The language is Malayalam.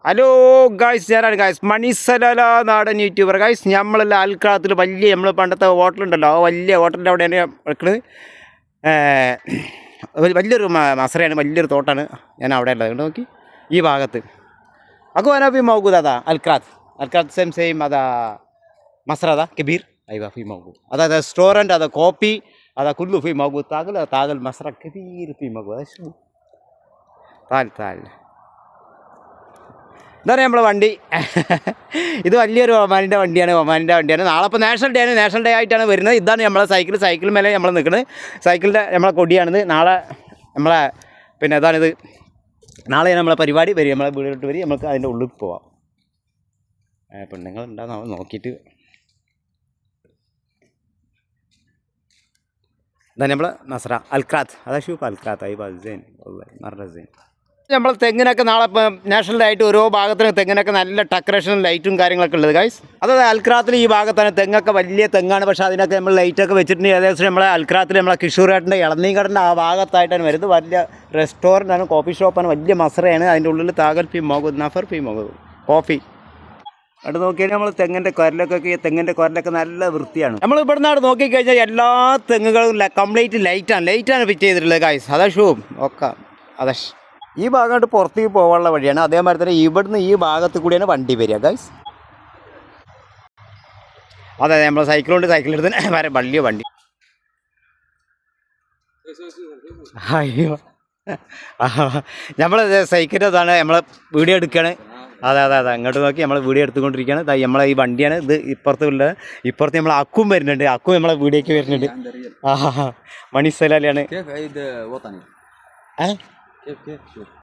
ഹലോ ഗായ്സ്, ഞാനാണ് ഗായ്സ് മണിസലാല നാടൻ യൂട്യൂബർ. ഗായ്സ് നമ്മളെല്ലാം അൽക്കാത്തിൽ വലിയ നമ്മൾ പണ്ടത്തെ ഹോട്ടലുണ്ടല്ലോ, ആ വലിയ ഹോട്ടലിൻ്റെ അവിടെയാണ് എടുക്കുന്നത്. വലിയൊരു മസറയാണ്, വലിയൊരു തോട്ടാണ്. ഞാൻ അവിടെ ഉള്ളത് കണ്ട് നോക്കി ഈ ഭാഗത്ത്. അക്കു അനാ ഫി മൗഗൂദ് അതാ അൽക്കാത്ത് സെയിം അതാ മസറ അതാ കബീർ അയ്വാ ഫി മൗഗൂദ് അതാ റെസ്റ്റോറൻറ്റ് അതാ കോപ്പി അതാ കുല്ലു ഫി മൗഗൂദ് താഗൽ മസറ കബീർ ഫി മൗഗൂദ് താൽ എന്താ പറയുക നമ്മളെ വണ്ടി. ഇത് വലിയൊരു ഒമാനിൻ്റെ വണ്ടിയാണ്. നാളെ ഇപ്പോൾ നാഷണൽ ഡേ ആയിട്ടാണ് വരുന്നത്. ഇതാണ് നമ്മളെ സൈക്കിൾ മേലെ നമ്മൾ നിൽക്കുന്നത്. സൈക്കിളിൻ്റെ നമ്മളെ കൊടിയാണിത്. നാളെ നമ്മളെ പിന്നെ ഇതാണിത്. നാളെ നമ്മളെ പരിപാടി വരും, നമ്മളെ വീട്ടിലോട്ട് വരും. നമുക്ക് അതിൻ്റെ ഉള്ളിൽ പോവാം. പെണ്ണുങ്ങളുണ്ടാകും നമ്മൾ നോക്കിയിട്ട്. ഇതാണ് നമ്മളെ നസ്ര അൽക്രാത്ത്, അതാ ഷൂപ്പ് അൽക്രാത്ത് ഐ ബസൈൻ മർറസൈൻ. നമ്മൾ തെങ്ങിനൊക്കെ നാളെ ഇപ്പം നാഷണൽ ഡേ ആയിട്ട് ഓരോ ഭാഗത്തിന് തെങ്ങിനൊക്കെ നല്ല ഡെക്കറേഷനും ലൈറ്റും കാര്യങ്ങളൊക്കെ ഉള്ളത് ഗൈസ്. അതായത് അൽക്രാത്തിൽ ഈ ഭാഗത്താണ് തെങ്ങൊക്കെ വലിയ തെങ്ങാണ്. പക്ഷേ അതിനൊക്കെ നമ്മൾ ലൈറ്റൊക്കെ വെച്ചിട്ടുണ്ട്. ഏകദേശം നമ്മളെ അൽക്രാത്തിൽ നമ്മളെ കിഷൂറേട്ടൻ്റെ ഇളനീകടൻ്റെ ആ ഭാഗത്തായിട്ടാണ് വരുന്നത്. വലിയ റെസ്റ്റോറൻ്റാണ്, കോഫി ഷോപ്പാണ്, വലിയ മസറയാണ്. അതിൻ്റെ ഉള്ളിൽ താഗൽ ഫി മൗഗൂദ് നഫർ ഫി മൗഗൂദ് കോഫി. അവിടെ നോക്കിയാൽ നമ്മൾ തെങ്ങിൻ്റെ കുരലൊക്കെ നല്ല വൃത്തിയാണ്. നമ്മൾ ഇവിടുന്ന് അവിടെ നോക്കിക്കഴിഞ്ഞാൽ എല്ലാ തെങ്ങുകളും കംപ്ലീറ്റ് ലൈറ്റാണ് ഫിറ്റ് ചെയ്തിട്ടുള്ളത് ഗൈസ്. അതാ ഷൂ ഒക്കെ അതാ. ഈ ഭാഗമായിട്ട് പുറത്തേക്ക് പോകാനുള്ള വഴിയാണ്. അതേമാതിരി തന്നെ ഇവിടുന്ന് ഈ ഭാഗത്ത് കൂടിയാണ് വണ്ടി വരിക ഗൈസ്. അതെ, നമ്മൾ സൈക്കിളെടുത്ത് വരെ വലിയ വണ്ടി. അയ്യോ, നമ്മൾ സൈക്കിളിൻ്റെ അതാണ് നമ്മൾ വീഡിയോ എടുക്കുകയാണ്. അതെ അങ്ങോട്ട് നോക്കി നമ്മൾ വീഡിയോ എടുത്തുകൊണ്ടിരിക്കുകയാണ്. നമ്മളെ ഈ വണ്ടിയാണ് ഇത്. ഇപ്പുറത്ത് നമ്മൾ അക്കും വരുന്നുണ്ട്. അക്കും നമ്മളെ വീഡിയോക്ക് വരുന്നുണ്ട്. മണിസലാലിയാണ്.